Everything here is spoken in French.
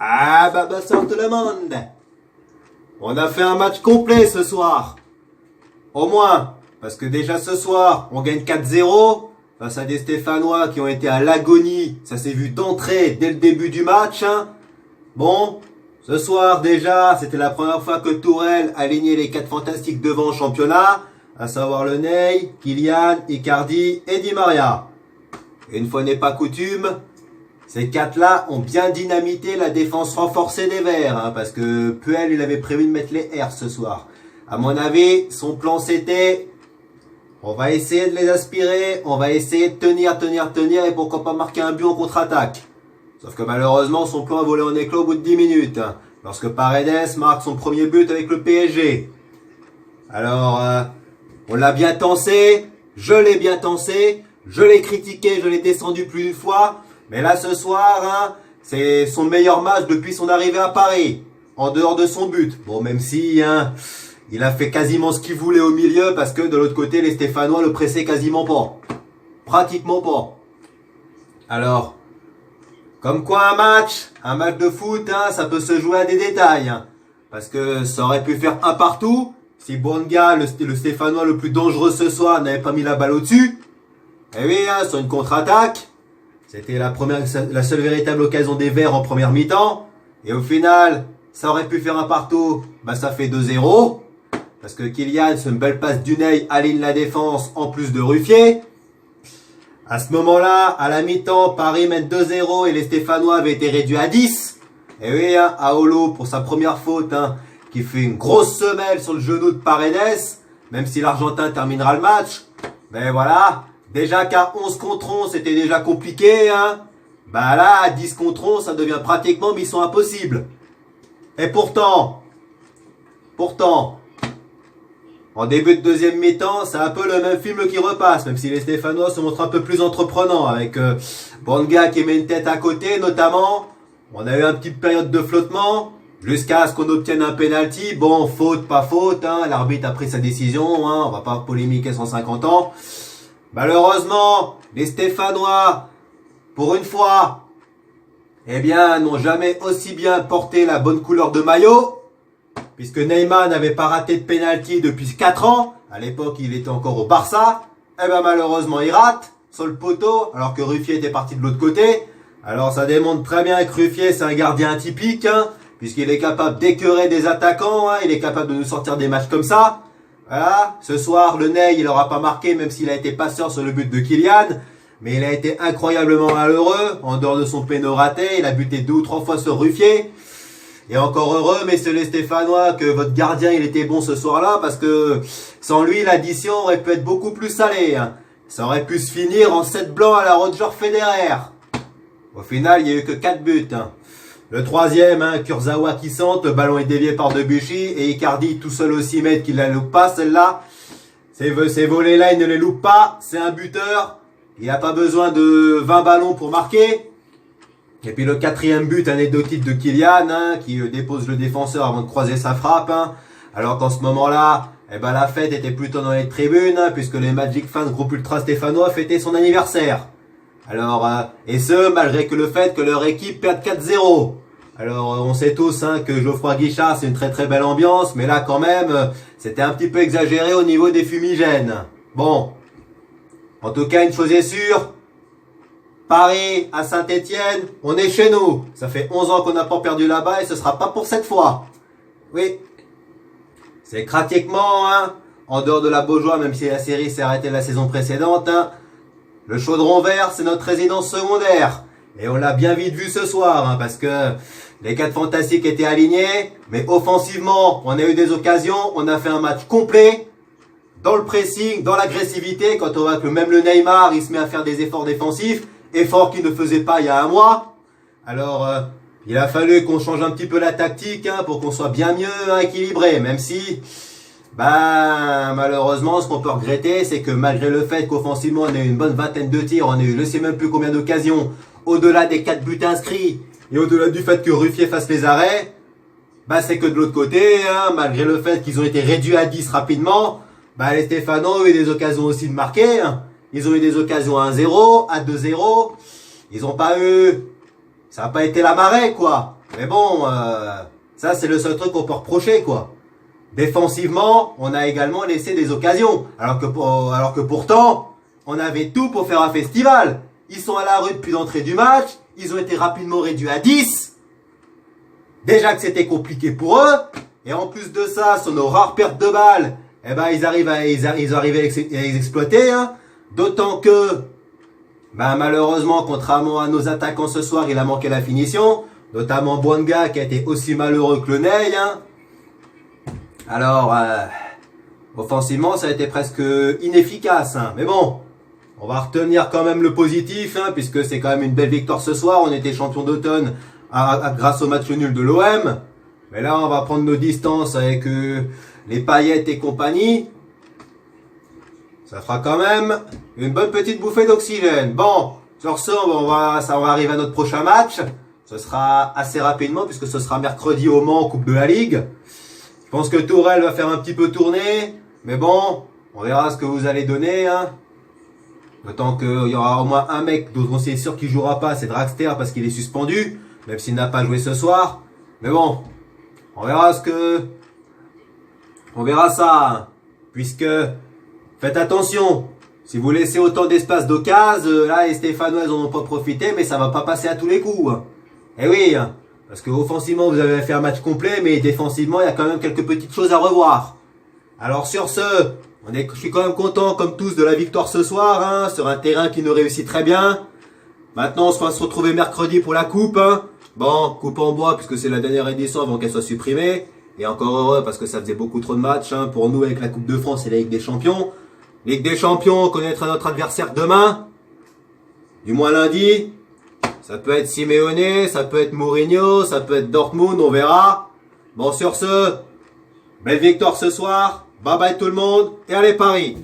Ah bah bonsoir tout le monde. On a fait un match complet ce soir. Au moins, parce que déjà ce soir, on gagne 4-0 face à des Stéphanois qui ont été à l'agonie. Ça s'est vu d'entrée dès le début du match. Bon, ce soir déjà, c'était la première fois que Tourelle alignait les 4 fantastiques devant au championnat, à savoir le Ney, Kylian, Icardi et Di Maria. Et une fois n'est pas coutume, ces 4-là ont bien dynamité la défense renforcée des Verts, parce que Puel, il avait prévu de mettre les R ce soir. À mon avis, son plan c'était, on va essayer de les aspirer, on va essayer de tenir, et pourquoi pas marquer un but en contre-attaque. Sauf que malheureusement, son plan a volé en éclat au bout de 10 minutes, lorsque Paredes marque son premier but avec le PSG. Alors, on l'a bien tensé, je l'ai bien tensé, je l'ai critiqué, je l'ai descendu plus d'une fois. Mais là, ce soir, c'est son meilleur match depuis son arrivée à Paris, en dehors de son but. Bon, même si il a fait quasiment ce qu'il voulait au milieu, parce que de l'autre côté, les Stéphanois le pressaient quasiment pas. Pratiquement pas. Alors, comme quoi un match de foot, ça peut se jouer à des détails. Parce que ça aurait pu faire un partout, si Bonga, le Stéphanois le plus dangereux ce soir, n'avait pas mis la balle au-dessus. Et oui, sur une contre-attaque. C'était la seule véritable occasion des Verts en première mi-temps. Et au final, ça aurait pu faire un partout. Bah, ça fait 2-0. Parce que Kylian, sur une belle passe du Ney, aligne la défense en plus de Ruffier. À ce moment-là, à la mi-temps, Paris mène 2-0 et les Stéphanois avaient été réduits à 10. Et oui, Aolo, pour sa première faute, qui fait une grosse semelle sur le genou de Paredes. Même si l'Argentin terminera le match. Mais voilà. Déjà qu'à 11 contre 11, c'était déjà compliqué, Bah là, à 10 contre 11, ça devient pratiquement mission impossible. Et pourtant, en début de deuxième mi-temps, c'est un peu le même film qui repasse, même si les Stéphanois se montrent un peu plus entreprenants, avec Bonga qui met une tête à côté, notamment. On a eu une petite période de flottement, jusqu'à ce qu'on obtienne un penalty. Bon, faute, pas faute, l'arbitre a pris sa décision, on va pas polémiquer 150 ans. Malheureusement, les Stéphanois, pour une fois, n'ont jamais aussi bien porté la bonne couleur de maillot, puisque Neymar n'avait pas raté de pénalty depuis 4 ans. À l'époque, il était encore au Barça. Malheureusement, il rate sur le poteau, alors que Ruffier était parti de l'autre côté. Alors, ça démontre très bien que Ruffier, c'est un gardien atypique, puisqu'il est capable d'écœurer des attaquants, il est capable de nous sortir des matchs comme ça. Voilà, ce soir, le Ney, il n'aura pas marqué, même s'il a été passeur sur le but de Kylian. Mais il a été incroyablement malheureux, en dehors de son péno raté. Il a buté 2 ou 3 fois sur Ruffier. Et encore heureux, messieurs les Stéphanois, que votre gardien, il était bon ce soir-là, parce que sans lui, l'addition aurait pu être beaucoup plus salée. Ça aurait pu se finir en 7 blancs à la Roger Federer. Au final, il n'y a eu que 4 buts. Le troisième, Kurzawa qui sente, le ballon est dévié par Debuchy, et Icardi tout seul au 6 mètres qui la loupe pas, celle-là. Ces volets-là, il ne les loupe pas, c'est un buteur. Il n'a pas besoin de 20 ballons pour marquer. Et puis le quatrième but anecdotique de Kylian, qui dépose le défenseur avant de croiser sa frappe. Alors qu'en ce moment-là, la fête était plutôt dans les tribunes, puisque les Magic Fans, groupe ultra stéphanois, fêtaient son anniversaire. Alors, et ce, malgré que le fait que leur équipe perde 4-0. Alors, on sait tous que Geoffroy Guichard, c'est une très très belle ambiance, mais là quand même, c'était un petit peu exagéré au niveau des fumigènes. Bon, en tout cas, une chose est sûre, Paris à Saint-Étienne, on est chez nous. Ça fait 11 ans qu'on n'a pas perdu là-bas et ce sera pas pour cette fois. Oui, c'est pratiquement, en dehors de la Beaujoire, même si la série s'est arrêtée la saison précédente, le Chaudron Vert, c'est notre résidence secondaire. Et on l'a bien vite vu ce soir, parce que les 4 fantastiques étaient alignés, mais offensivement, on a eu des occasions, on a fait un match complet, dans le pressing, dans l'agressivité, quand on voit que même le Neymar, il se met à faire des efforts défensifs, efforts qu'il ne faisait pas il y a un mois. Alors, il a fallu qu'on change un petit peu la tactique, pour qu'on soit bien mieux équilibré, même si... malheureusement, ce qu'on peut regretter, c'est que malgré le fait qu'offensivement, on a eu une bonne vingtaine de tirs, on a eu je ne sais même plus combien d'occasions, au-delà des 4 buts inscrits, et au-delà du fait que Ruffier fasse les arrêts, c'est que de l'autre côté, malgré le fait qu'ils ont été réduits à 10 rapidement, les Stéphanois ont eu des occasions aussi de marquer, Ils ont eu des occasions à 1-0, à 2-0, ils n'ont pas eu, ça n'a pas été la marée, quoi. Mais bon, ça c'est le seul truc qu'on peut reprocher, quoi. Défensivement, on a également laissé des occasions. Alors que pourtant, on avait tout pour faire un festival. Ils sont à la rue depuis l'entrée du match. Ils ont été rapidement réduits à 10. Déjà que c'était compliqué pour eux. Et en plus de ça, sur nos rares pertes de balles, eh ben, ils arrivent à les exploiter, hein. D'autant que, malheureusement, contrairement à nos attaquants ce soir, il a manqué la finition. Notamment Bouanga qui a été aussi malheureux que le Ney, hein. Alors, offensivement, ça a été presque inefficace, hein. Mais bon, on va retenir quand même le positif, hein, puisque c'est quand même une belle victoire ce soir. On était champion d'automne grâce au match nul de l'OM. Mais là, on va prendre nos distances avec les Payet et compagnie. Ça fera quand même une bonne petite bouffée d'oxygène. Bon, sur ce, on va arriver à notre prochain match. Ce sera assez rapidement, puisque ce sera mercredi au Mans, Coupe de la Ligue. Je pense que Tourelle va faire un petit peu tourner. Mais bon, on verra ce que vous allez donner, hein. D'autant qu'il y aura au moins un mec dont on sait sûr qu'il jouera pas, c'est Draxler, parce qu'il est suspendu, même s'il n'a pas joué ce soir. Mais bon, on verra ça, hein. Puisque, faites attention, si vous laissez autant d'espace d'occasion, là les Stéphanois n'en ont pas profité, mais ça va pas passer à tous les coups, hein. Eh oui, hein. Parce que offensivement vous avez fait un match complet, mais défensivement il y a quand même quelques petites choses à revoir. Alors sur ce, je suis quand même content comme tous de la victoire ce soir, hein, sur un terrain qui nous réussit très bien. Maintenant on va se retrouver mercredi pour la coupe, hein. Bon, coupe en bois puisque c'est la dernière édition avant qu'elle soit supprimée. Et encore heureux parce que ça faisait beaucoup trop de matchs, hein, pour nous avec la Coupe de France et la Ligue des Champions. Ligue des Champions, on connaîtra notre adversaire demain. Du moins lundi. Ça peut être Simeone, ça peut être Mourinho, ça peut être Dortmund, on verra. Bon, sur ce, belle victoire ce soir. Bye bye tout le monde et allez Paris!